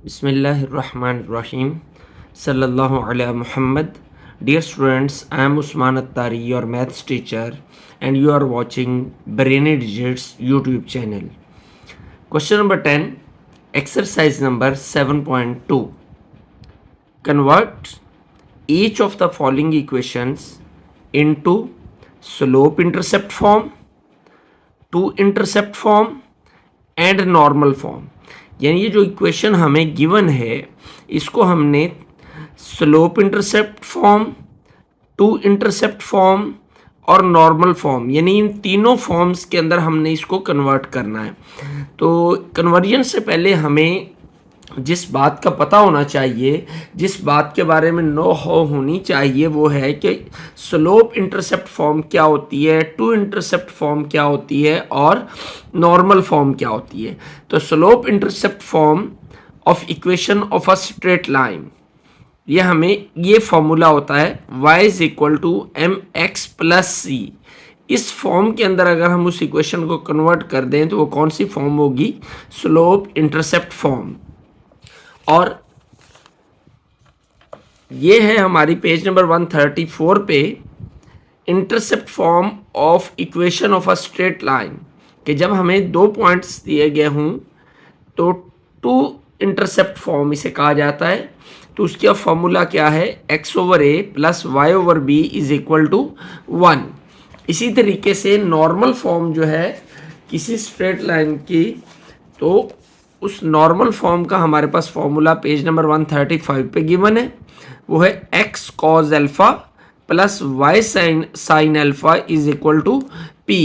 Bismillahirrahmanirrahim. Sallallahu ala Muhammad. Dear students, I am Usman Attari, your maths teacher, and you are watching Brainy Digits YouTube channel. Question number 10, exercise number 7.2. Convert each of the following equations into slope intercept form, to intercept form and normal form. यानी ये जो equation हमें given है इसको हमने slope intercept form, two intercept form और normal form यानी इन तीनों फॉर्म्स के अंदर हमने इसको कन्वर्ट करना है। तो कन्वर्जन से पहले हमें जिस बात का पता होना चाहिए, जिस बात के बारे में नो हाउ होनी चाहिए, वो है कि स्लोप इंटरसेप्ट फॉर्म क्या होती है, टू इंटरसेप्ट फॉर्म क्या होती है और नॉर्मल फॉर्म क्या होती है। तो slope intercept form of equation of a straight line, ये हमें ये फॉर्मूला होता है y is equal to m x plus c. इस फॉर्म के अंदर अगर हम उस इक्वेशन को कन्वर्ट कर दें तो वो कौन सी फॉर्म होगी? Slope intercept form. और ये है हमारी पेज नंबर 134 पे intercept form of equation of a straight line कि जब हमें दो पॉइंट्स दिए गए हों तो टू इंटरसेप्ट फॉर्म इसे कहा जाता है। तो उसका फॉर्मूला क्या है? x over a plus y over b is equal to 1। इसी तरीके से नॉर्मल फॉर्म जो है किसी स्ट्रेट लाइन की, तो उस नॉर्मल फॉर्म का हमारे पास फॉर्मूला पेज नंबर 135 पे गिवन है। वो है x cos alpha plus y sine alpha is equal to p।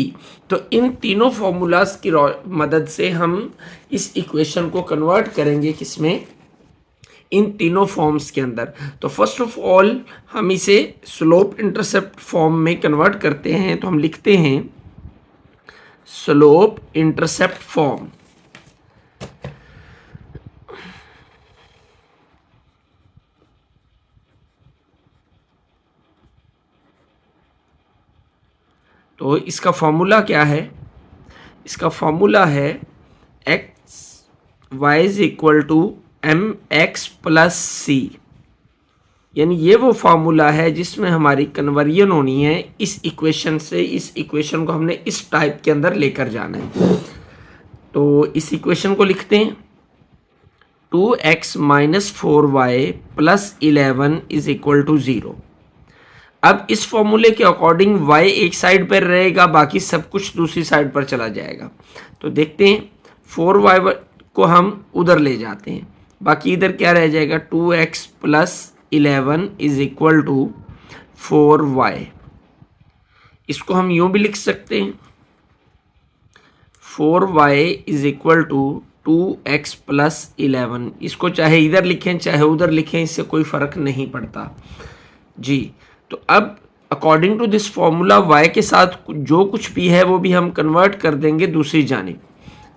तो इन तीनों फॉर्मूलाज की मदद से हम इस इक्वेशन को कन्वर्ट करेंगे किसमें? इन तीनों फॉर्म्स के अंदर। तो फर्स्ट ऑफ ऑल हम इसे स्लोप इंटरसेप्ट फॉर्म में कन्वर्ट करते हैं। तो हम लिखते हैं स्लोप इंटरसेप्ट फॉर्म। तो इसका फॉर्मूला क्या है? इसका फॉर्मूला है x y is equal to m x plus c. यानी ये वो फार्मूला है जिसमें हमारी कन्वर्जन होनी है इस इक्वेशन से। इस इक्वेशन को हमने इस टाइप के अंदर लेकर जाना है। तो इस इक्वेशन को लिखते हैं 2x minus 4y plus 11 is equal to 0। अब इस फॉर्मूले के अकॉर्डिंग y एक साइड पर रहेगा, बाकी सब कुछ दूसरी साइड पर चला जाएगा। तो देखते हैं 4y को हम उधर ले जाते हैं, बाकी इधर क्या रह जाएगा? 2x plus 11 is equal to 4y। इसको हम यूं भी लिख सकते हैं 4y is equal to 2x plus 11। इसको चाहे इधर लिखें चाहे उधर लिखें, इससे कोई फर्क नहीं पड़ता जी। तो अब according to this formula y के साथ जो कुछ भी है वो भी हम कन्वर्ट कर देंगे दूसरी जानिब।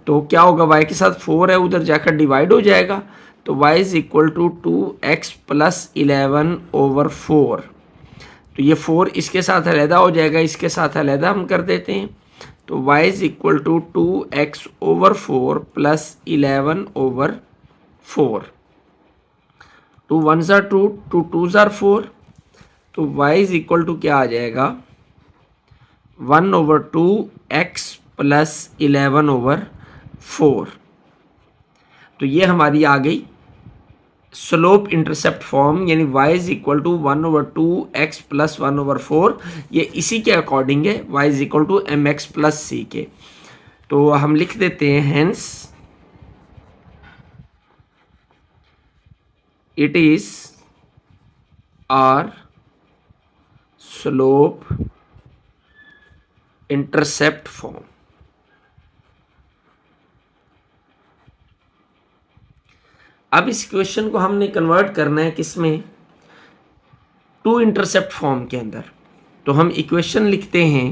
तो क्या होगा? y के साथ 4 है, उधर जाकर डिवाइड हो जाएगा। तो y is equal to 2x plus 11 over 4। तो ये 4 इसके साथ अलहदा हो जाएगा, इसके साथ अलहदा हम कर देते हैं। तो y is equal to 2x over 4 plus 11 over 4। 2 1s are 2, 2 2s are 4। तो y इज इक्वल टू क्या आ जाएगा? 1 ओवर 2x प्लस 11 ओवर 4। तो ये हमारी आ गई स्लोप इंटरसेप्ट फॉर्म, यानी y is equal to 1 over 2x plus 1 over 4। ये इसी के अकॉर्डिंग है, y is equal to m x plus c के। तो हम लिख देते हैं hence it is our slope intercept form. अब इस इक्वेशन को हमने कन्वर्ट करना है किसमें? टू इंटरसेप्ट फॉर्म के अंदर। तो हम इक्वेशन लिखते हैं,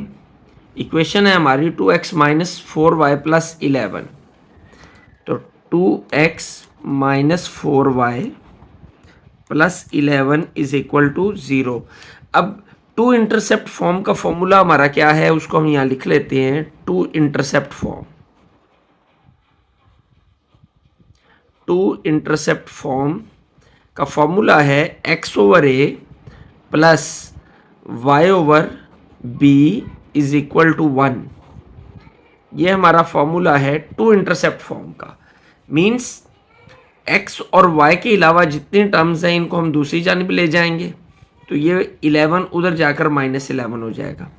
इक्वेशन है हमारी 2x माइनस 4y प्लस 11। तो 2x minus 4y plus 11 is equal to 0। अब टू इंटरसेप्ट फॉर्म का फॉर्मूला हमारा क्या है उसको हम यहाँ लिख लेते हैं, two intercept form. Two intercept form का फॉर्मूला है x over a plus y over b is equal to 1। ये हमारा फॉर्मूला है टू इंटरसेप्ट फॉर्म का। मीन्स एक्स और वाई के अलावा जितनी टर्म्स हैं इनको हम दूसरी जानिब ले जाएंगे, तो ये 11 उधर जाकर -11 हो जाएगा।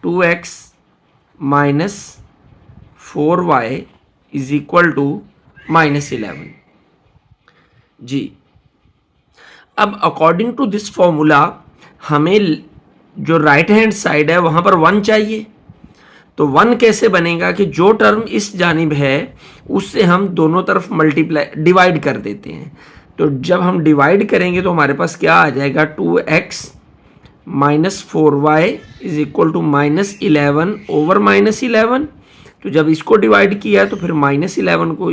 2x minus 4y is equal to -11। जी, अब अकॉर्डिंग टू दिस फॉर्मूला हमें जो राइट हैंड साइड है वहाँ पर 1 चाहिए। तो 1 कैसे बनेगा कि जो टर्म इस जानिब है उससे हम दोनों तरफ डिवाइड कर देते हैं। तो जब हम डिवाइड करेंगे तो हमारे पास क्या आ जाएगा, 2x minus 4y is equal to -11 over -11। तो जब इसको डिवाइड किया तो फिर -11 को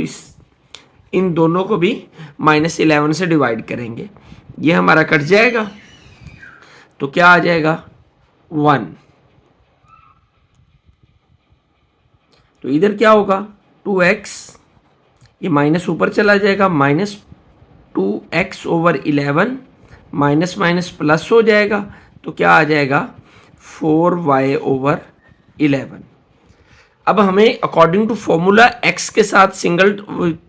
इन दोनों को भी -11 से डिवाइड करेंगे, ये हमारा कट जाएगा। तो क्या आ जाएगा, 1। तो इधर क्या होगा, 2x, ये माइनस ऊपर चला जाएगा, -2x over 11 minus minus plus हो जाएगा। तो क्या आ जाएगा, 4y ओवर 11। अब हमें अकॉर्डिंग टू फॉर्मूला x के साथ सिंगल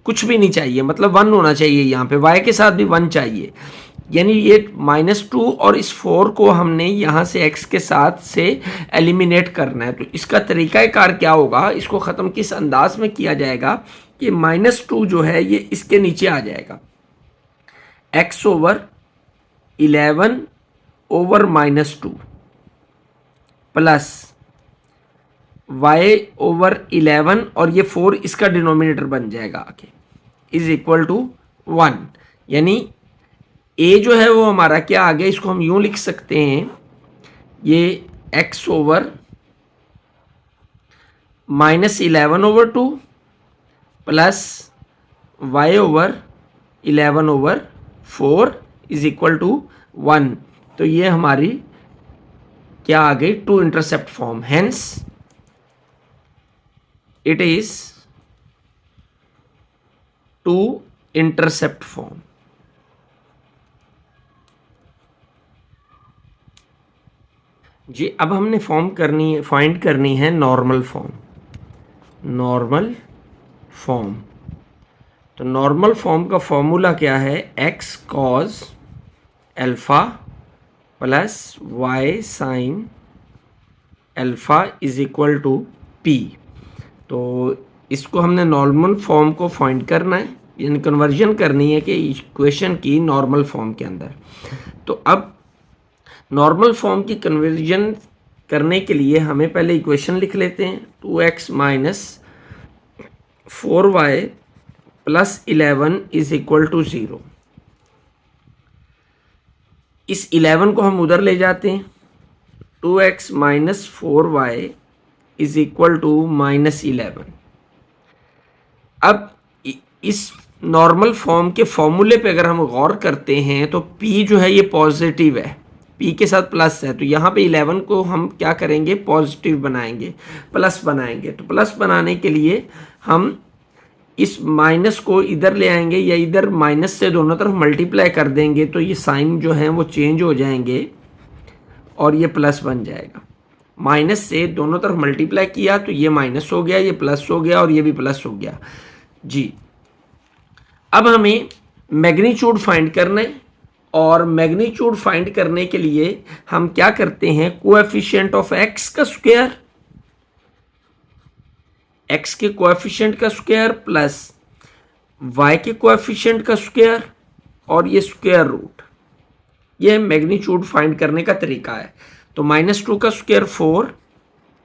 कुछ भी नहीं चाहिए, मतलब 1 होना चाहिए यहाँ पे, y के साथ भी 1 चाहिए। यानी ये -2 और इस 4 को हमने यहाँ से x के साथ से एलिमिनेट करना है। तो इसका तरीक़ाकार क्या होगा, इसको ख़त्म किस अंदाज में किया जाएगा कि -2 जो है ये इसके नीचे आ जाएगा, x over 11 over -2 plus y over 11 और ये 4 इसका डिनोमिनेटर बन जाएगा आके, इज इक्वल टू 1। यानी a जो है वो हमारा क्या आ गया, इसको हम यूं लिख सकते हैं, ये x over -11 over 2 plus y over 11 over 4 is equal to 1। तो ये हमारी क्या आ गई, two intercept form. Hence it is two intercept form. जी, अब हमने फाइंड करनी है नॉर्मल फॉर्म। नॉर्मल फॉर्म, तो नॉर्मल फॉर्म का फॉर्मूला क्या है, x cos alpha plus y sine alpha is equal to p। तो इसको हमने नॉर्मल फॉर्म को फाइंड करना है, यानी कन्वर्जन करनी है कि इक्वेशन की नॉर्मल फॉर्म के अंदर। तो अब नॉर्मल फॉर्म की कन्वर्जन करने के लिए हमें पहले इक्वेशन लिख लेते हैं, 2x minus 4y plus 11 is equal to 0। इस 11 को हम उधर ले जाते हैं, 2x minus 4y is equal to -11। अब इस नॉर्मल फॉर्म के फॉर्मूले पे अगर हम गौर करते हैं तो p जो है ये पॉजिटिव है, p के साथ प्लस है, तो यहाँ पे 11 को हम क्या करेंगे, पॉजिटिव बनाएंगे, प्लस बनाएंगे। तो प्लस बनाने के लिए हम इस माइनस को इधर ले आएंगे या इधर माइनस से दोनों तरफ मल्टीप्लाई कर देंगे, तो ये साइन जो है वो चेंज हो जाएंगे और ये प्लस बन जाएगा। माइनस से दोनों तरफ मल्टीप्लाई किया तो ये माइनस हो गया, ये प्लस हो गया और ये भी प्लस हो गया। जी, अब हमें मैग्नीट्यूड फाइंड करना है, और मैग्नीट्यूड फाइंड करने के लिए हम क्या करते हैं, कोएफिशिएंट ऑफ x का स्क्वायर, x के कोएफिशिएंट का स्क्वायर प्लस y के कोएफिशिएंट का स्क्वायर और ये स्क्वायर रूट, ये मैग्नीट्यूड फाइंड करने का तरीका है। तो -2 का स्क्वायर 4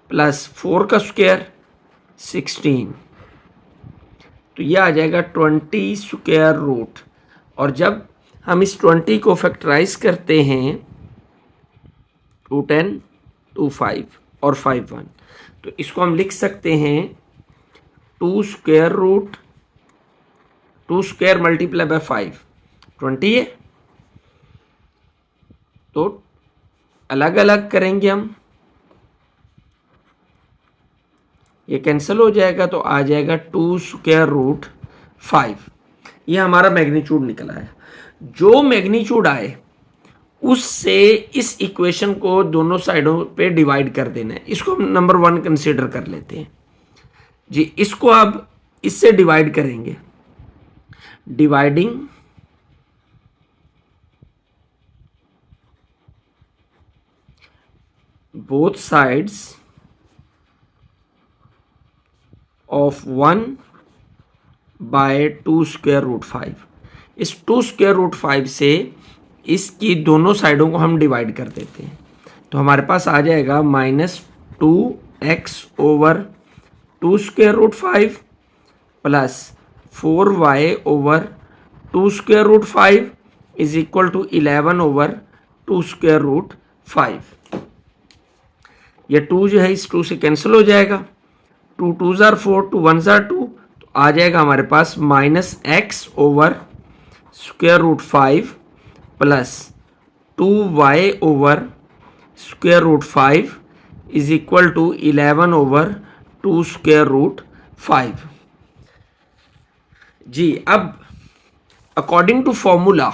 प्लस 4 का स्क्वायर 16, तो ये आ जाएगा 20 स्क्वायर रूट। और जब हम इस 20 को फैक्टराइज करते हैं, 2 10 2 5 और 5 1, तो इसको हम लिख सकते हैं 2 square root 2 square multiply by 5 20 है। तो अलग अलग करेंगे हम, ये कैंसिल हो जाएगा, तो आ जाएगा 2 स्क्वायर रूट 5। ये हमारा मैग्नीट्यूड निकल आया। जो मैग्नीट्यूड आए उससे इस इक्वेशन को दोनों साइडों पे डिवाइड कर देना है। इसको हम नंबर 1 कंसीडर कर लेते हैं जी। इसको अब इससे डिवाइड करेंगे, dividing both sides of 1 by 2 square root 5। इस 2 स्क्वायर रूट 5 से इसकी दोनों साइडों को हम डिवाइड कर देते हैं, तो हमारे पास आ जाएगा -2x over 2 square root 5 plus 4y over 2 square root 5 is equal to 11 over 2 square root 5। ये 2 जो है इस 2 से कैंसिल हो जाएगा, 2 2s are 4, 2 1s are 2, तो आ जाएगा हमारे पास -x over square root 5 plus 2y over square root 5 is equal to 11 over 2 square root 5 जी। अब अकॉर्डिंग टू फॉर्मूला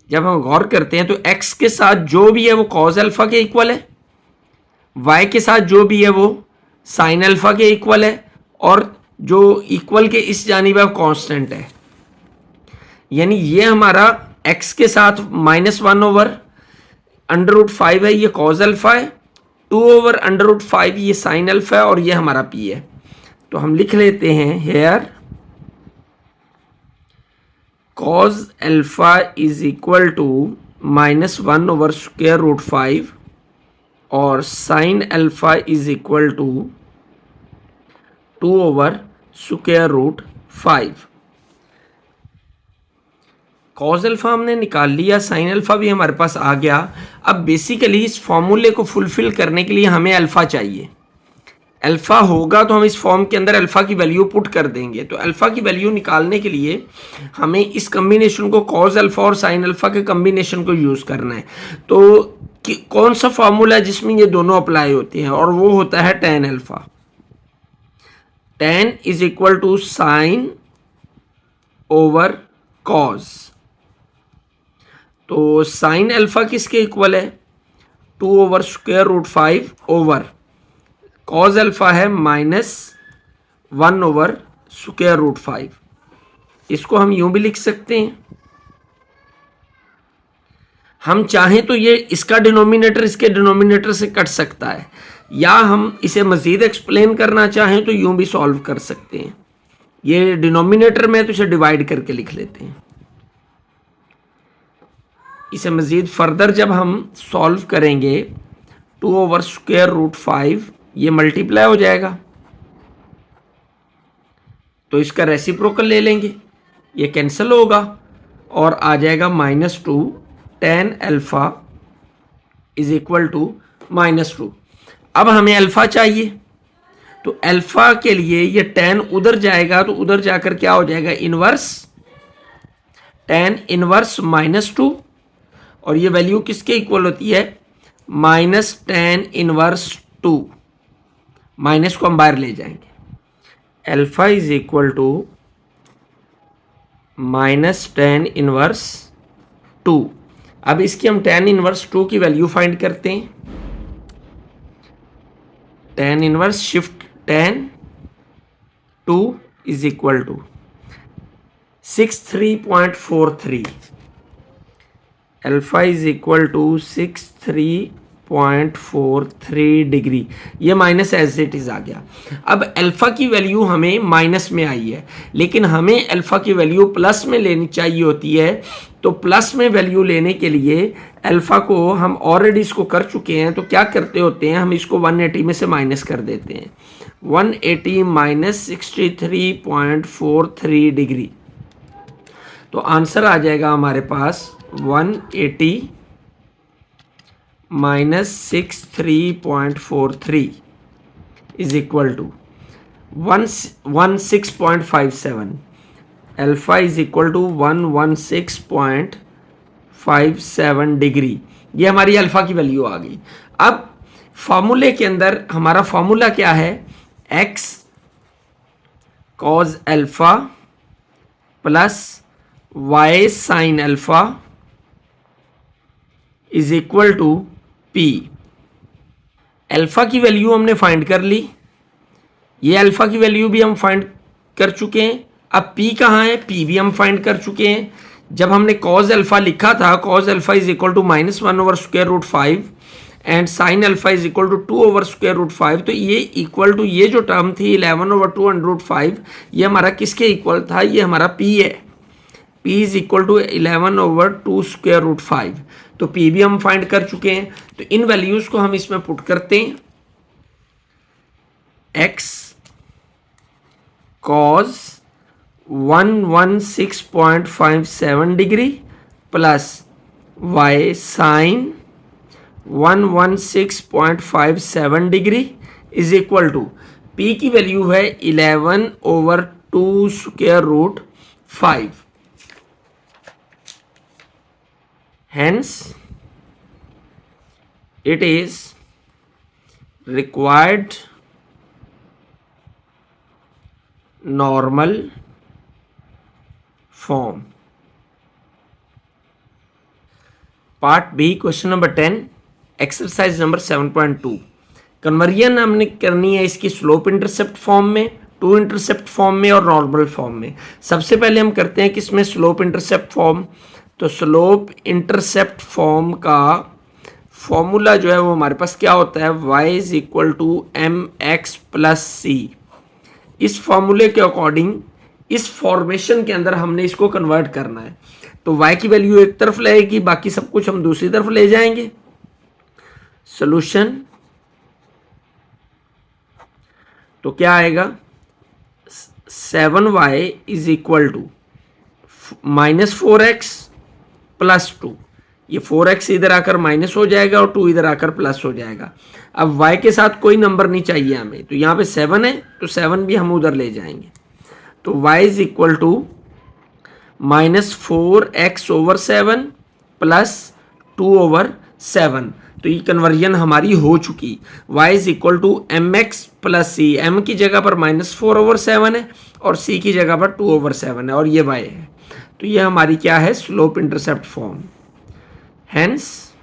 जब हम गौर करते हैं तो x के साथ जो भी है वो कॉज अल्फा के इक्वल है, y के साथ जो भी है वो साइन अल्फा के इक्वल है, और जो इक्वल के इस जानिब है कांस्टेंट है। यानी ये हमारा x के साथ -1 ओवर √5 है, ये कॉज अल्फा है, 2 ओवर √5 ये साइन अल्फा है, और ये हमारा p है। तो हम लिख लेते हैं here cos alpha is equal to -1 over square root 5 और sine alpha is equal to 2 over square root 5। Cos alpha हमने निकाल लिया, साइन अल्फा भी हमारे पास आ गया। अब बेसिकली इस फॉर्मूले को फुलफिल करने के लिए हमें अल्फा चाहिए। अल्फा होगा तो हम इस फॉर्म के अंदर अल्फा की वैल्यू पुट कर देंगे। तो अल्फा की वैल्यू निकालने के लिए हमें इस कम्बिनेशन को, कॉज अल्फा और साइन अल्फा के कम्बिनेशन को यूज करना है। तो कौन सा फॉर्मूला है जिसमें ये दोनों अप्लाई होती हैं, और वो होता है tan alpha. tan is equal to sine over cos. तो साइन अल्फा किसके इक्वल है? 2 over square root 5 over cos alpha है -1 ओवर स्क्वायर रूट 5। इसको हम यूं भी लिख सकते हैं, हम चाहें तो ये इसका डिनोमिनेटर इसके डिनोमिनेटर से कट सकता है, या हम इसे मज़ीद एक्सप्लेन करना चाहें तो यूं भी सॉल्व कर सकते हैं। ये डिनोमिनेटर में तो इसे डिवाइड करके लिख लेते हैं। इसे मज़ीद फर्दर जब हम सॉल्व करेंगे 2 ओवर स्क्वायर रूट 5 ये मल्टीप्लाई हो जाएगा, तो इसका रेसिप्रोकल ले लेंगे, ये कैंसिल होगा और आ जाएगा -2 tan alpha is equal to -2। अब हमें अल्फा चाहिए, तो अल्फा के लिए ये tan उधर जाएगा, तो उधर जाकर क्या हो जाएगा? इनवर्स tan इनवर्स -2, और ये वैल्यू किसके इक्वल होती है? -tan inverse 2। माइनस को हम बाहर ले जाएंगे, alpha is equal to -tan inverse 2। अब इसकी हम tan इनवर्स 2 की वैल्यू फाइंड करते हैं। tan inverse shift tan 2 is equal to 63.43। Alpha is equal to 63.43 degree. ये माइनस एज इट इज आ गया। अब अल्फा की वैल्यू हमें माइनस में आई है, लेकिन हमें अल्फा की वैल्यू प्लस में लेनी चाहिए होती है। तो प्लस में वैल्यू लेने के लिए अल्फा को हम ऑलरेडी इसको कर चुके हैं, तो क्या करते होते हैं, हम इसको 180 में से माइनस कर देते हैं। 180 माइनस 63.43 डिग्री, तो आंसर आ जाएगा हमारे पास 180 minus 63.43 is equal to 116.57। Alpha is equal to 116.57 degree. ये हमारी अल्फा की वैल्यू आ गई। अब फॉर्मूले के अंदर हमारा फॉर्मूला क्या है? x cos alpha plus Y sine alpha is equal to P. Alpha की वैल्यू हमने फाइंड कर ली, ये अल्फा की वैल्यू भी हम फाइंड कर चुके हैं। अब पी कहाँ है, पी भी हम फाइंड कर चुके हैं। जब हमने कॉज अल्फा लिखा था, cos alpha is equal to -1/√5 and sine alpha is equal to 2/√5, तो ये इक्वल टू ये जो टर्म थी 11/2√5, ये हमारा किसके इक्वल था, ये हमारा पी है। P इज इक्वल टू 11/2√5, तो P भी हम फाइंड कर चुके हैं। तो इन वैल्यूज को हम इसमें पुट करते हैं, x cos 116.57 degree plus y sin 116.57 degree is equal to P की वैल्यू है 11/2√5। Hence, it is required normal form. Part B, question number 10, exercise number 7.2. Conversion हमने करनी है इसकी स्लोप इंटरसेप्ट फॉर्म में, टू इंटरसेप्ट फॉर्म में और normal form में। सबसे पहले हम करते हैं किसमें, स्लोप इंटरसेप्ट फॉर्म। तो स्लोप इंटरसेप्ट फॉर्म का फॉर्मूला जो है वो हमारे पास क्या होता है, y is equal to mx plus c. इस फॉर्मूले के अकॉर्डिंग इस फॉर्मेशन के अंदर हमने इसको कन्वर्ट करना है। तो y की वैल्यू एक तरफ लगेगी, बाकी सब कुछ हम दूसरी तरफ ले जाएंगे। सॉल्यूशन तो क्या आएगा, 7y is equal to -4x plus 2, ये 4x इधर आकर माइनस हो जाएगा और 2 इधर आकर प्लस हो जाएगा। अब y के साथ कोई नंबर नहीं चाहिए हमें, तो यहाँ पे 7 है तो 7 भी हम उधर ले जाएंगे। तो y is equal to -4x/7 plus 2/7, तो ये कन्वर्जन हमारी हो चुकी। y is equal to mx plus C, m की जगह पर -4/7 है और c की जगह पर 2/7 है और ये y है। तो ये हमारी क्या है, slope intercept form. Hence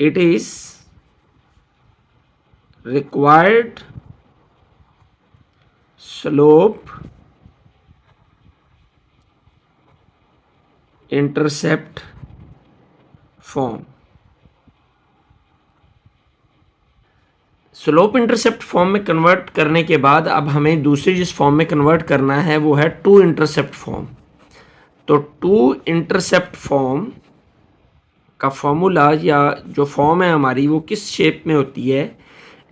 it is required slope intercept form. Slope intercept form में कन्वर्ट करने के बाद अब हमें दूसरी जिस फॉर्म में कन्वर्ट करना है वो है टू इंटरसेप्ट फॉर्म। तो टू इंटरसेप्ट फॉर्म का फॉर्मूला या जो फॉर्म है हमारी वो किस शेप में होती है,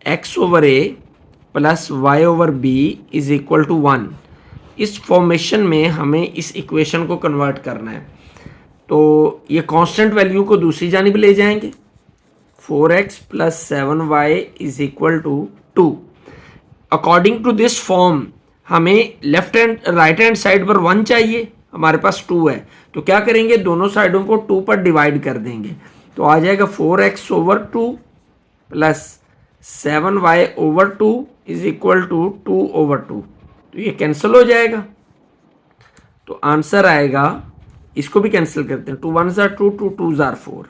x/a plus y/b is equal to 1। इस फॉर्मेशन में हमें इस इक्वेशन को कन्वर्ट करना है। तो ये कांस्टेंट वैल्यू को दूसरी जानिब ले जाएंगे, 4x plus 7y is equal to 2। According to this form हमें left hand right hand side पर 1 चाहिए, हमारे पास 2 है, तो क्या करेंगे, दोनों साइडों को 2 पर डिवाइड कर देंगे। तो आ जाएगा 4x/2 plus 7y/2 is equal to 2/2। तो ये कैंसिल हो जाएगा, तो आंसर आएगा, इसको भी कैंसिल करते हैं, 2 1s are 2, 2 2s are 4,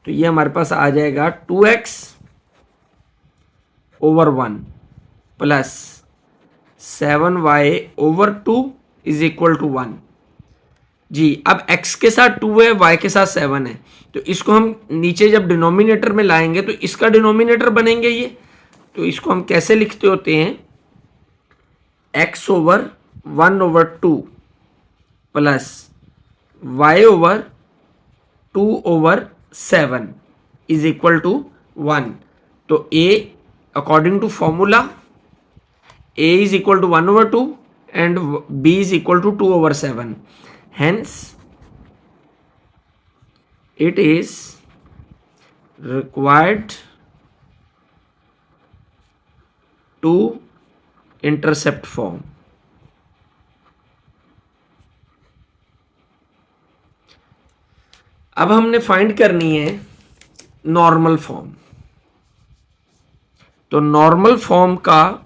तो ये हमारे पास आ जाएगा 2x/1 plus 7y/2 is equal to 1। जी, अब x के साथ 2 है, y के साथ 7 है, तो इसको हम नीचे जब डिनोमिनेटर में लाएंगे तो इसका डिनोमिनेटर बनेंगे ये। तो इसको हम कैसे लिखते होते हैं, x/1/2 plus y/2/7 is equal to 1। तो a according to formula a is equal to 1/2 and b is equal to 2/7। Hence, it is required to intercept form. अब हमने फाइंड करनी है नॉर्मल फॉर्म। तो नॉर्मल फॉर्म का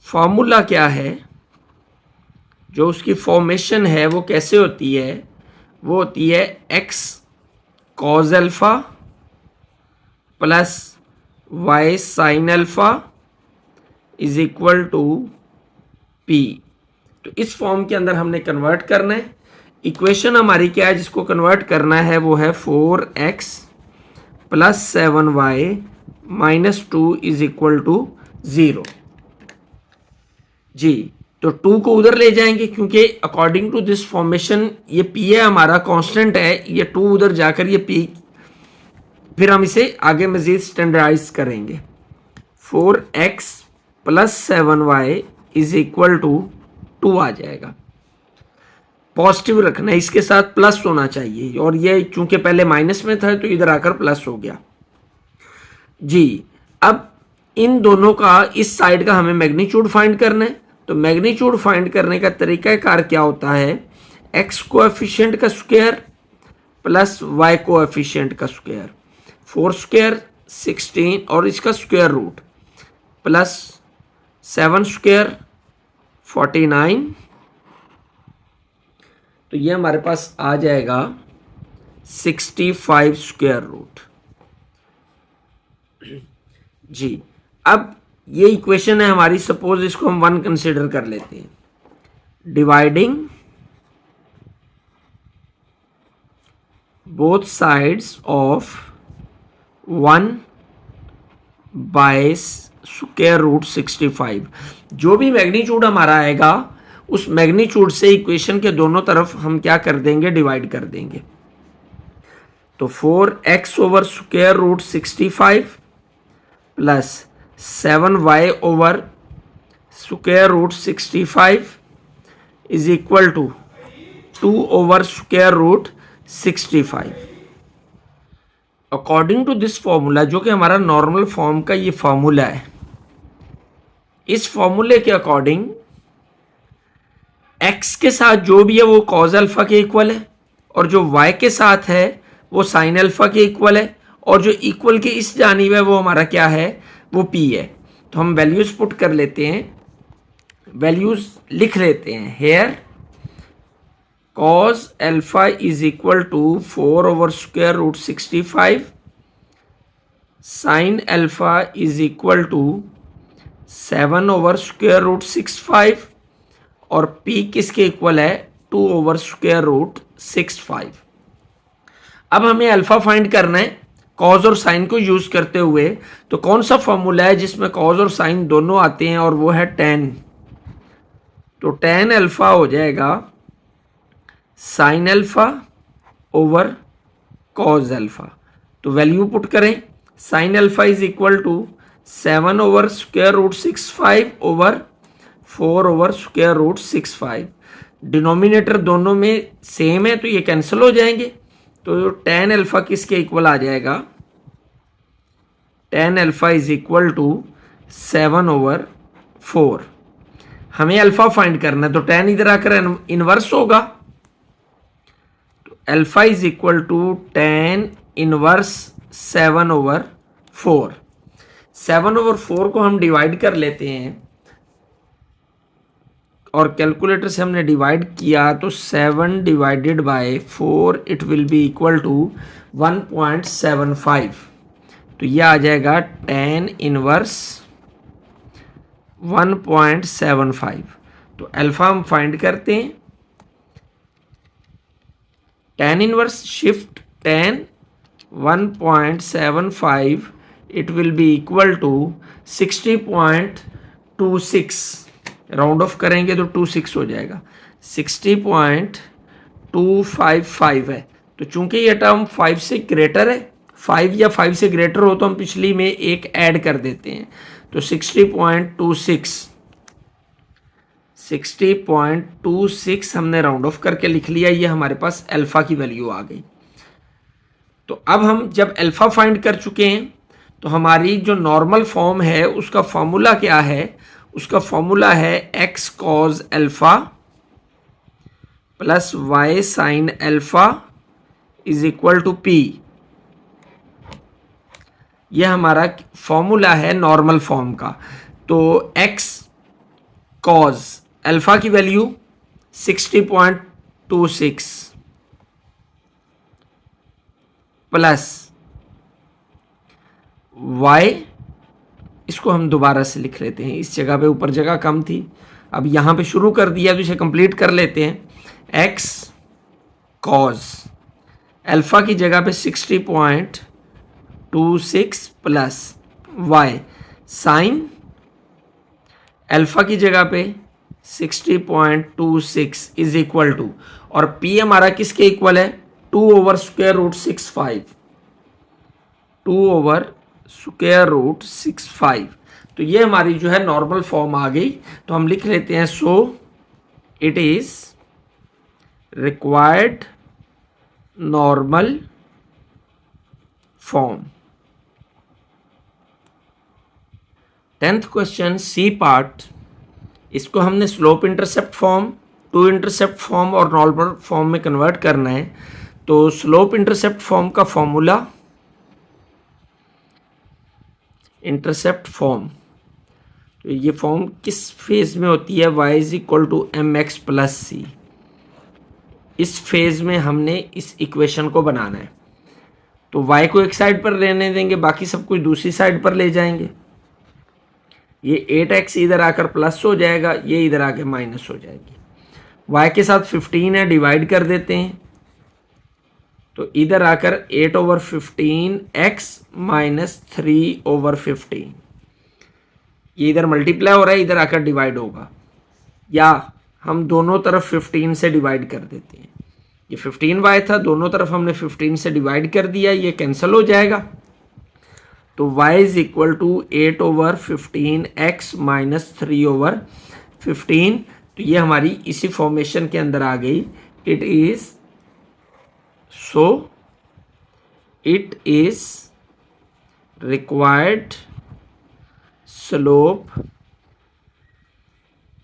formula क्या है, जो उसकी फॉर्मेशन है वो कैसे होती है, वो होती है x cos alpha plus y sin alpha is equal to p। तो इस फॉर्म के अंदर हमने कन्वर्ट करना है। इक्वेशन हमारी क्या है जिसको कन्वर्ट करना है, वो है 4x plus 7y minus 2 is equal to 0। जी, तो 2 को उधर ले जाएंगे क्योंकि अकॉर्डिंग टू दिस फॉर्मेशन ये p है हमारा कांस्टेंट है, ये 2 उधर जाकर ये p, फिर हम इसे आगे मजीद स्टैंडर्डाइज करेंगे। 4x plus 7y is equal to 2 आ जाएगा। पॉजिटिव रखना है, इसके साथ प्लस होना चाहिए, और ये चूंकि पहले माइनस में था तो इधर आकर प्लस हो गया। जी, अब इन दोनों का, इस साइड का हमें मैग्नीट्यूड फाइंड करना है। तो मैग्नीट्यूड फाइंड करने का तरीकाकार क्या होता है, x कोएफिशिएंट का स्क्वायर प्लस y कोएफिशिएंट का स्क्वायर, 4 स्क्वायर 16 और इसका स्क्वायर रूट प्लस 7 स्क्वायर 49। तो ये हमारे पास आ जाएगा 65 स्क्वायर रूट। जी, अब ये इक्वेशन है हमारी, सपोज इसको हम 1 कंसिडर कर लेते हैं। Dividing both sides of 1 by square root 65। जो भी मैग्नीट्यूड हमारा आएगा उस मैग्नीट्यूड से इक्वेशन के दोनों तरफ हम क्या कर देंगे, डिवाइड कर देंगे। तो 4x over square root 65 plus 7y over square root 65 is equal to 2 over square root 65। According to this formula, जो कि हमारा नॉर्मल फॉर्म का ये फॉर्मूला है, इस फॉर्मूले के अकॉर्डिंग x के साथ जो भी है वो cos अल्फा के इक्वल है, और जो y के साथ है वो sin अल्फा के इक्वल है, और जो इक्वल के इस जानिब है वो हमारा क्या है, वो p है। तो हम वैल्यूज पुट कर लेते हैं, वैल्यूज लिख लेते हैं। Here cos alpha is equal to 4 over square root 65, sin alpha is equal to 7 over square root 65, और p किसके इक्वल है, 2 ओवर स्क्वायर रूट 65। अब हमें अल्फा फाइंड करना है कॉज और साइन को यूज करते हुए। तो कौन सा फॉर्मूला है जिसमें कॉज और साइन दोनों आते हैं, और वो है tan। तो tan अल्फा हो जाएगा sine alpha over cos alpha. तो वैल्यू पुट करें, sine alpha is equal to 7 over square root 65 over 4 over square root 65। Denominator दोनों में सेम है तो ये कैंसिल हो जाएंगे। तो tan अल्फा किसके इक्वल आ जाएगा, tan alpha is equal to 7 over 4। हमें अल्फा फाइंड करना है, तो tan इधर आकर इनवर्स होगा। तो alpha is equal to tan inverse 7 over 4। 7 over 4 को हम डिवाइड कर लेते हैं, और कैलकुलेटर से हमने डिवाइड किया तो 7 divided by 4 it will be equal to 1.75। तो यह आ जाएगा tan इनवर्स 1.75। तो अल्फा हम फाइंड करते हैं, tan inverse shift tan 1.75 it will be equal to 60.26। Round off करेंगे तो 26 हो जाएगा, 60.255 है। तो चूंकि ये टर्म 5 से ग्रेटर है, 5 या 5 से ग्रेटर हो तो हम पिछली में एक ऐड कर देते हैं। तो 60.26 हमने राउंड ऑफ करके लिख लिया। ये हमारे पास अल्फा की वैल्यू आ गई। तो अब हम जब अल्फा फाइंड कर चुके हैं तो हमारी जो नॉर्मल फॉर्म है उसका फॉर्मूला क्या है, उसका फॉर्मूला है x cos alpha plus y sin alpha is equal to p। यह हमारा फॉर्मूला है नॉर्मल फॉर्म का। तो x cos अल्फा की वैल्यू 60.26 प्लस y, इसको हम दोबारा से लिख लेते हैं, इस जगह पे ऊपर जगह कम थी, अब यहाँ पे शुरू कर दिया तो इसे कंप्लीट कर लेते हैं। x कॉज अल्फा की जगह पे 60.26 प्लस y साइन अल्फा की जगह पे 60.26 इज इक्वल टू, और p हमारा किसके इक्वल है, 2/√65, 2/√65। तो ये हमारी जो है नॉर्मल फॉर्म आ गई। तो हम लिख लेते हैं, so it is required normal form. 10th question C part, इसको हमने slope intercept form, two intercept form और नॉर्मल फॉर्म में कन्वर्ट करना है। तो स्लोप इंटरसेप्ट फॉर्म का फॉर्मूला, इंटरसेप्ट फॉर्म, तो ये फॉर्म किस फेज में होती है, y is equal to m x plus c. इस फेज में हमने इस इक्वेशन को बनाना है। तो y को एक साइड पर लेने देंगे, बाकी सब कुछ दूसरी साइड पर ले जाएंगे। ये 8x इधर आकर प्लस हो जाएगा, ये इधर आके माइनस हो जाएगी। y के साथ 15 है, डिवाइड कर देते हैं, तो इधर आकर 8/15x माइनस 3/15, ये इधर मल्टीप्लाई हो रहा है, इधर आकर डिवाइड होगा, या हम दोनों तरफ 15 से डिवाइड कर देते हैं। ये 15y था, दोनों तरफ हमने 15 से डिवाइड कर दिया, ये कैंसिल हो जाएगा। तो y is equal to 8/15x minus 3/15। तो ये हमारी इसी फॉर्मेशन के अंदर आ गई। It is, so it is required slope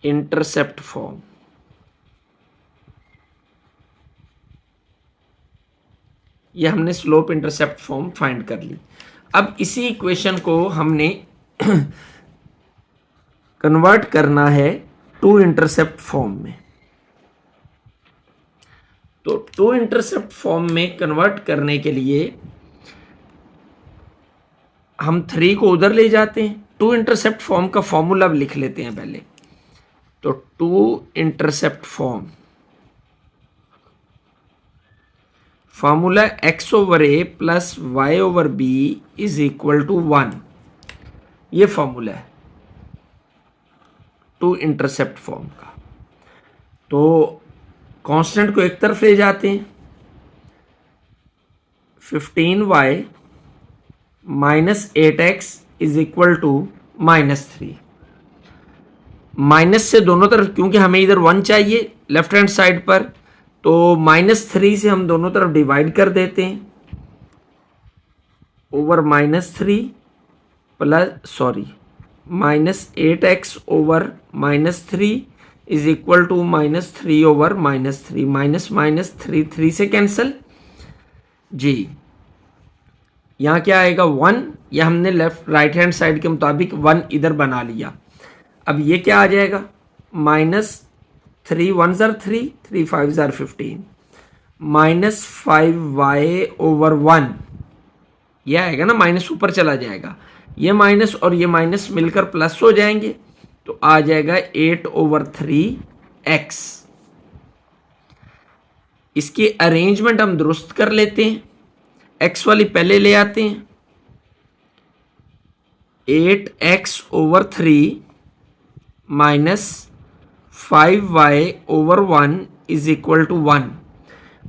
intercept form. ये हमने स्लोप इंटरसेप्ट फॉर्म फाइंड कर ली। अब इसी इक्वेशन को हमने कन्वर्ट करना है टू इंटरसेप्ट फॉर्म में। तो टू इंटरसेप्ट फॉर्म में कन्वर्ट करने के लिए हम 3 को उधर ले जाते हैं। टू इंटरसेप्ट फॉर्म का फॉर्मूला अब लिख लेते हैं पहले। तो two intercept form formula x/a plus y/b is equal to 1, ये फॉर्मूला है टू इंटरसेप्ट फॉर्म का। तो कांस्टेंट को एक तरफ ले जाते हैं, 15y minus 8x is equal to -3। Minus से दोनों तरफ, क्योंकि हमें इधर 1 चाहिए लेफ्ट हैंड साइड पर, तो -3 से हम दोनों तरफ डिवाइड कर देते हैं, over -3 plus -8x over -3 is equal to -3 over -3, minus 3 से कैंसिल जी। यहाँ क्या आएगा 1, या हमने लेफ्ट राइट हैंड साइड के मुताबिक 1 इधर बना लिया। अब ये क्या आ जाएगा, -3 1 ज़र 3, 3 5 ज़र 15, -5y ओवर 1, यह आएगा ना, माइनस ऊपर चला जाएगा, ये माइनस और ये माइनस मिलकर प्लस हो जाएंगे, तो आ जाएगा 8/3x। इसकी अरेंजमेंट हम दुरुस्त कर लेते हैं, x वाली पहले ले आते हैं, 8x/3 minus 5y/1 is equal to 1।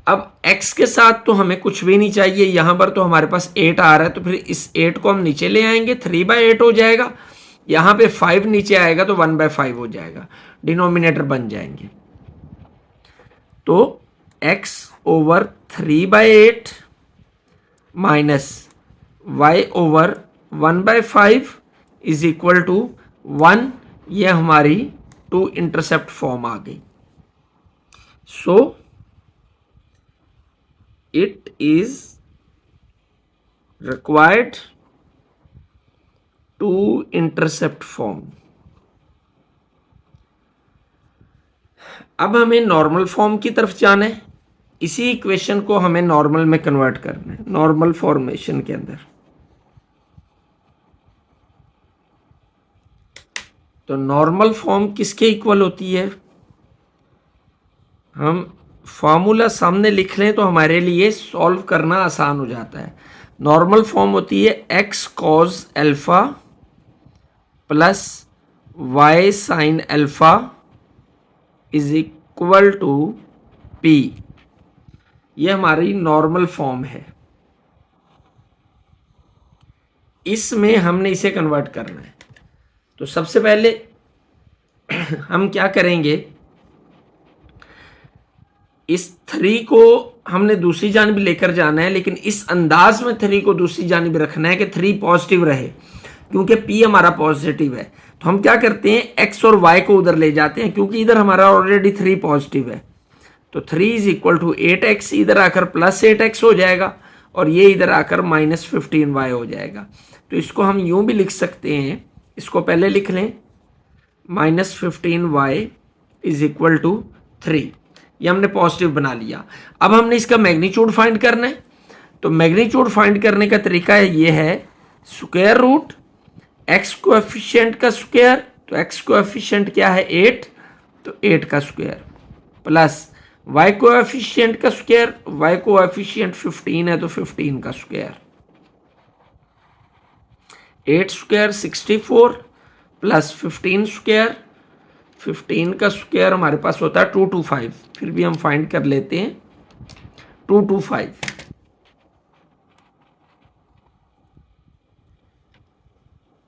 अब x के साथ तो हमें कुछ भी नहीं चाहिए, यहां पर तो हमारे पास 8 आ रहा है, तो फिर इस 8 को हम नीचे ले आएंगे, 3/8 हो जाएगा। यहां पे 5 नीचे आएगा तो 1/5 हो जाएगा, डिनोमिनेटर बन जाएंगे। तो x/3/8 minus y/1/5 is equal to 1। ये हमारी टू इंटरसेप्ट फॉर्म आ गई। So it is required two intercept form. अब हमें नॉर्मल फॉर्म की तरफ जाना है, इसी इक्वेशन को हमें नॉर्मल में कन्वर्ट करना है, नॉर्मल फॉर्मेशन के अंदर। तो नॉर्मल फॉर्म किसके इक्वल होती है? हम फॉर्मूला सामने लिख लें तो हमारे लिए सॉल्व करना आसान हो जाता है। नॉर्मल फॉर्म होती है x cos alpha plus y sin alpha is equal to p। ये हमारी नॉर्मल फॉर्म है, इसमें हमने इसे कन्वर्ट करना है। तो सबसे पहले हम क्या करेंगे, इस 3 को हमने दूसरी जानिब लेकर जाना है, लेकिन इस अंदाज में 3 को दूसरी जानिब रखना है कि 3 पॉजिटिव रहे, क्योंकि p हमारा पॉजिटिव है। तो हम क्या करते हैं, x और y को उधर ले जाते हैं, क्योंकि इधर हमारा ऑलरेडी 3 पॉजिटिव है। तो 3 इज इक्वल टू 8x, इधर आकर प्लस 8x हो जाएगा और ये इधर आकर माइनस 15y हो जाएगा। तो इसको हम यूं भी लिख सकते हैं, इसको पहले लिख लें, minus 15y is equal to 3। ये हमने पॉजिटिव बना लिया। अब हमने इसका मैग्नीट्यूड फाइंड करना है। तो मैग्नीट्यूड फाइंड करने का तरीका ये है, स्क्वायर रूट एक्स कोएफिशिएंट का स्क्वायर, तो एक्स कोएफिशिएंट क्या है 8, तो 8 का स्क्वायर प्लस वाई कोएफिशिएंट का स्क्वायर, वाई कोएफिशिएंट 15 है तो 15 का स्क्वायर, 8 स्क्वायर 64 प्लस 15 स्क्वायर, 15 का स्क्वायर हमारे पास होता है 225, फिर भी हम फाइंड कर लेते हैं 225।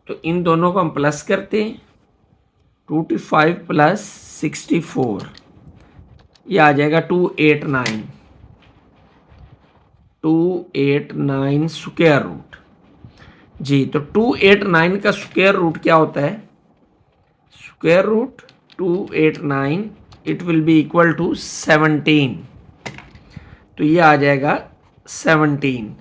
तो इन दोनों को हम प्लस करते हैं, 225 प्लस 64, ये आ जाएगा 289, 289 स्क्वायर रूट जी। तो 289 का स्क्वायर रूट क्या होता है, square root 289 it will be equal to 17, तो ये आ जाएगा 17।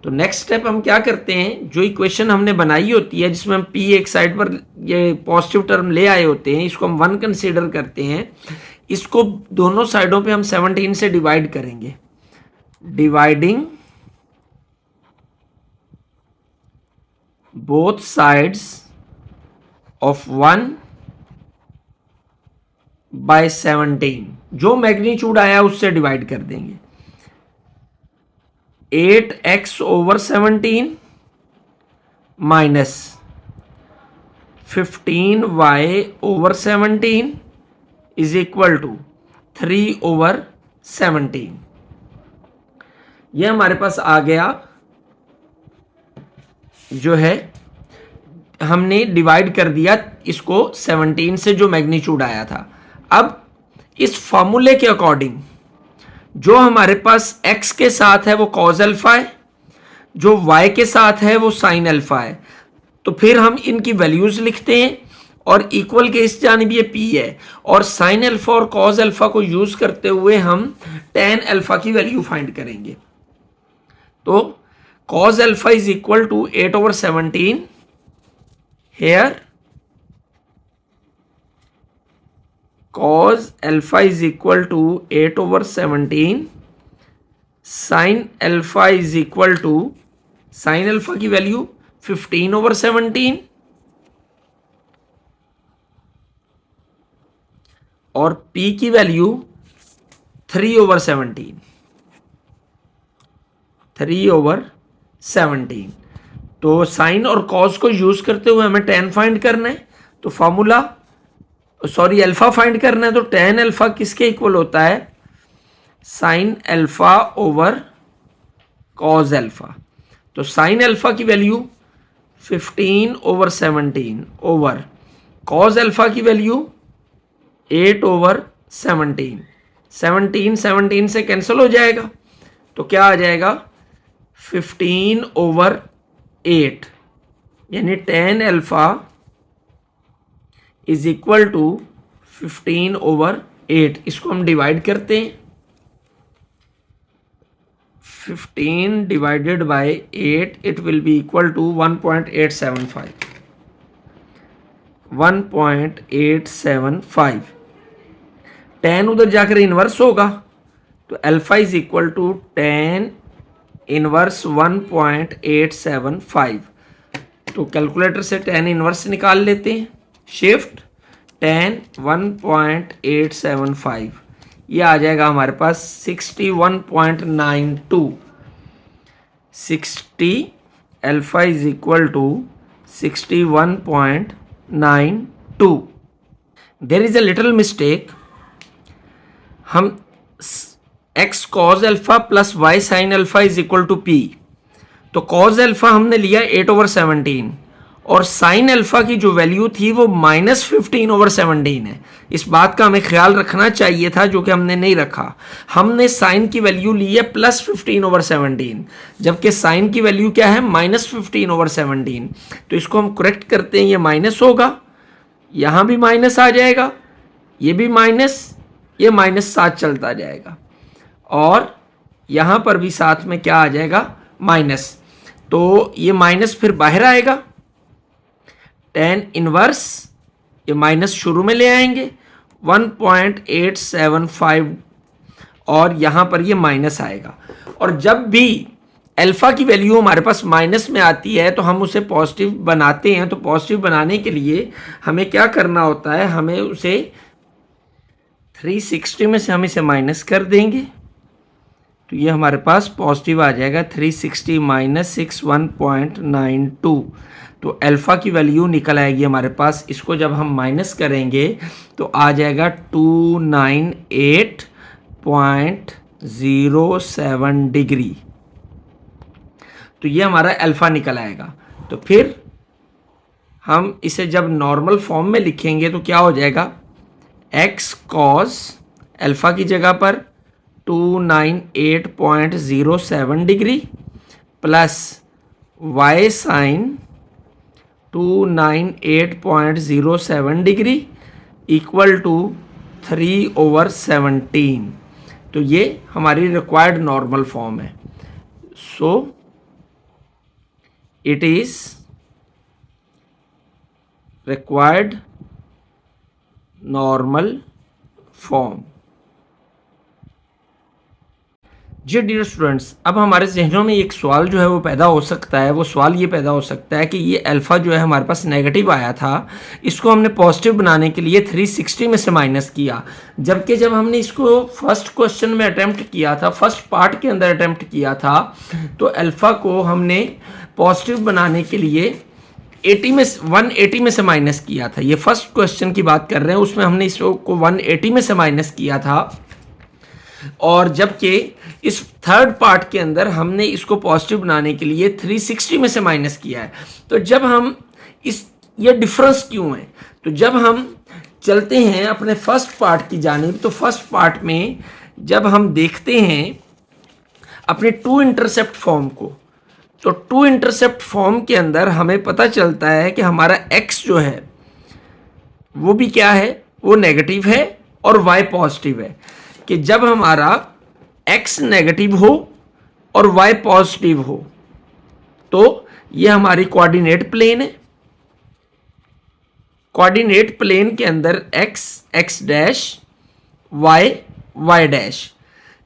तो नेक्स्ट स्टेप हम क्या करते हैं, जो इक्वेशन हमने बनाई होती है जिसमें हम p एक साइड पर ये पॉजिटिव टर्म ले आए होते हैं, इसको हम 1 कंसीडर करते हैं, इसको दोनों साइडों पे हम 17 से डिवाइड करेंगे, dividing both sides of 1 by 17, जो मैग्नीट्यूड आया उससे डिवाइड कर देंगे। 8x over 17 minus 15y over 17 is equal to 3 over 17। यह हमारे पास आ गया, जो है हमने डिवाइड कर दिया इसको 17 से, जो मैग्नीट्यूड आया था। अब इस फॉर्मूले के अकॉर्डिंग जो हमारे पास x के साथ है वो cos अल्फा है, जो y के साथ है वो sin अल्फा है। तो फिर हम इनकी वैल्यूज लिखते हैं और इक्वल के इस जानिब ये p है, और sin अल्फा और cos अल्फा को यूज करते हुए हम tan अल्फा की वैल्यू फाइंड करेंगे। तो cos alpha is equal to 8 over 17 here, cos alpha is equal to 8 over 17, sin alpha is equal to, sin alpha की वैल्यू 15 ओवर 17 और p की वैल्यू 3 ओवर 17, 3 ओवर 17। तो sin और cos को use करते हुए हमें tan फाइंड करना है, तो फॉर्मूला सॉरी अल्फा फाइंड करना है। तो tan अल्फा किसके इक्वल होता है, sin alpha over cos alpha. तो sin अल्फा की value 15 over 17 over cos alpha की वैल्यू 8 ओवर 17, 17 से कैंसिल हो जाएगा, तो क्या आ जाएगा 15 ओवर 8, यानी tan alpha is equal to 15 over 8। इसको हम डिवाइड करते हैं, 15 divided by 8 it will be equal to 1.875, 1.875। tan उधर जाकर इन्वर्स होगा, तो alpha is equal to tan inverse 1.875। तो कैलकुलेटर से tan इनवर्स निकाल लेते हैं, शिफ्ट tan 1.875, ये आ जाएगा हमारे पास 61.92। 60 alpha is equal to 61.92। There is a little mistake, हम x cos alpha plus y sine alpha is equal to p, तो कॉज अल्फा हमने लिया 8/17 और साइन अल्फा की जो वैल्यू थी वो -15/17 है। इस बात का हमें ख्याल रखना चाहिए था, जो कि हमने नहीं रखा। हमने साइन की वैल्यू ली है +15/17, जबकि साइन की वैल्यू क्या है -15/17। तो इसको हम करेक्ट करते हैं, ये माइनस होगा, यहाँ भी माइनस आ जाएगा, ये भी माइनस, ये -7 चलता जाएगा, और यहाँ पर भी साथ में क्या आ जाएगा, माइनस। तो ये माइनस फिर बाहर आएगा, tan इनवर्स, ये माइनस शुरू में ले आएंगे 1.875, और यहाँ पर ये माइनस आएगा। और जब भी अल्फा की वैल्यू हमारे पास माइनस में आती है तो हम उसे पॉजिटिव बनाते हैं। तो पॉजिटिव बनाने के लिए हमें क्या करना होता है, हमें उसे 360 में से हम इसे माइनस कर देंगे, तो ये हमारे पास पॉजिटिव आ जाएगा 360 माइनस 61.92। तो अल्फा की वैल्यू निकल आएगी हमारे पास, इसको जब हम माइनस करेंगे तो आ जाएगा 298.07 डिग्री। तो ये हमारा अल्फा निकल आएगा। तो फिर हम इसे जब नॉर्मल फॉर्म में लिखेंगे तो क्या हो जाएगा, x कॉस अल्फा की जगह पर 298.07 degree plus y sine 298.07 degree equal to 3/17। तो ये हमारी रिक्वायर्ड नॉर्मल फॉर्म है। So it is required normal form. जी डियर स्टूडेंट्स, अब हमारे जहनों में एक सवाल जो है वो पैदा हो सकता है। वो सवाल ये पैदा हो सकता है कि ये अल्फ़ा जो है हमारे पास नेगेटिव आया था, इसको हमने पॉजिटिव बनाने के लिए 360 में से माइनस किया, जबकि जब हमने इसको फर्स्ट क्वेश्चन में अटैम्प्ट किया था, फर्स्ट पार्ट के अंदर अटैम्प्ट किया था, तो अल्फ़ा को हमने पॉजिटिव बनाने के लिए 180 में से माइनस किया था। ये फर्स्ट क्वेश्चन की बात कर रहे हैं, उसमें हमने इसको 180 में से माइनस किया था, और जबकि इस थर्ड पार्ट के अंदर हमने इसको पॉजिटिव बनाने के लिए 360 में से माइनस किया है। तो जब हम ये डिफरेंस क्यों है, तो जब हम चलते हैं अपने फर्स्ट पार्ट की जानिब, तो फर्स्ट पार्ट में जब हम देखते हैं अपने टू इंटरसेप्ट फॉर्म को, तो टू इंटरसेप्ट फॉर्म के अंदर हमें पता चलता है कि हमारा x जो है वो भी क्या है, वो नेगेटिव है और y पॉजिटिव है। कि जब हमारा x नेगेटिव हो और y पॉजिटिव हो तो ये हमारी कोऑर्डिनेट प्लेन है। कोऑर्डिनेट प्लेन के अंदर x डैश y डैश,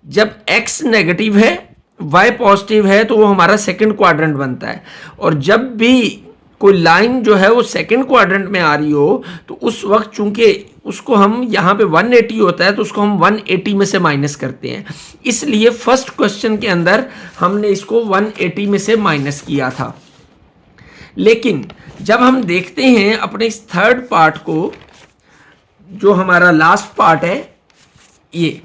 जब x नेगेटिव है y पॉजिटिव है तो वो हमारा सेकंड क्वाड्रेंट बनता है। और जब भी कोई लाइन जो है वो सेकंड क्वाड्रेंट में आ रही हो तो उस वक्त चूंकि उसको हम यहाँ पे 180 होता है तो उसको हम 180 में से माइनस करते हैं। इसलिए फर्स्ट क्वेश्चन के अंदर हमने इसको 180 में से माइनस किया था। लेकिन जब हम देखते हैं अपने इस थर्ड पार्ट को, जो हमारा लास्ट पार्ट है, ये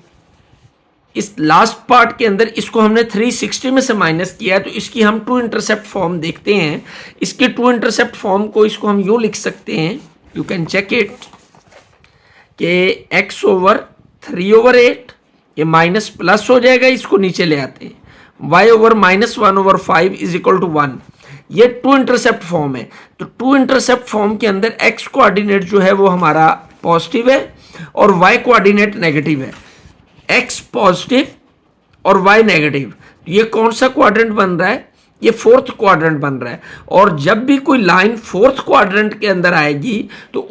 इस लास्ट पार्ट के अंदर इसको हमने 360 में से माइनस किया है, तो इसकी हम टू इंटरसेप्ट फॉर्म देखते हैं। इसके टू इंटरसेप्ट फॉर्म को इसको हम यूँ लिख सकते हैं, यू कैन चेक इट, कि x/3/8, ये माइनस प्लस हो जाएगा, इसको नीचे ले आते हैं, y/-1/5 इज इक्वल टू 1। ये टू इंटरसेप्ट फॉर्म है। तो टू इंटरसेप्ट फॉर्म के अंदर x कोऑर्डिनेट जो है वो हमारा पॉजिटिव है और y कोऑर्डिनेट नेगेटिव है। x पॉजिटिव और y नेगेटिव, ये कौन सा क्वाड्रेंट बन रहा है, ये फोर्थ क्वाड्रेंट बन रहा है। और जब भी कोई लाइन फोर्थ क्वाड्रेंट के अंदर आएगी तो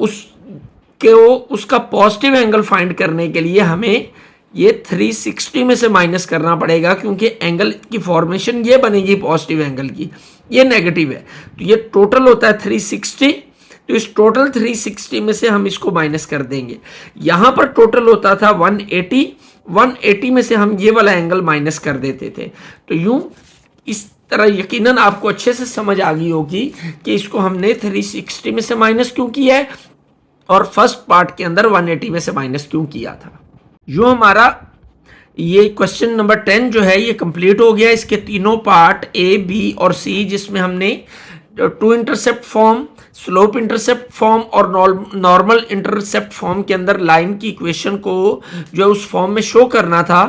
कि वो उसका पॉजिटिव एंगल फाइंड करने के लिए हमें ये 360 में से माइनस करना पड़ेगा, क्योंकि एंगल की फॉर्मेशन ये बनेगी पॉजिटिव एंगल की, ये नेगेटिव है। तो ये टोटल होता है 360, तो इस टोटल 360 में से हम इसको माइनस कर देंगे। यहां पर टोटल होता था 180 में से हम ये वाला एंगल माइनस कर देते थे। तो यूं इस तरह यकीनन आपको अच्छे से समझ आ गई होगी कि इसको हमने 360 में से माइनस क्यों किया है और फर्स्ट पार्ट के अंदर 180 में से माइनस क्यों किया था। यूं हमारा ये क्वेश्चन नंबर 10 जो है ये कंप्लीट हो गया। इसके तीनों पार्ट ए, बी और सी, जिसमें हमने two intercept form, slope intercept form और नॉर्मल इंटरसेप्ट फॉर्म के अंदर लाइन की इक्वेशन को जो उस फॉर्म में शो करना था।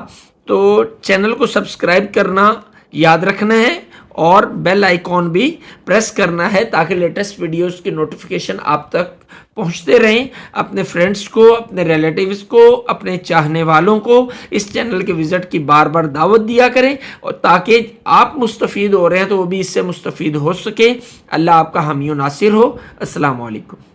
तो चैनल को सब्सक्राइब करना याद रखना है और बेल आइकॉन भी प्रेस करना है ताकि लेटेस्ट वीडियोस की नोटिफिकेशन आप तक पहुंचते रहें। अपने फ्रेंड्स को, अपने रिलेटिव्स को, अपने चाहने वालों को इस चैनल के विजिट की बार बार दावत दिया करें, और ताकि आप मुस्तफ़ीद हो रहे हैं तो वो भी इससे मुस्तफ़ीद हो सके। अल्लाह आपका हामी नासिर हो। अस्सलाम वालेकुम।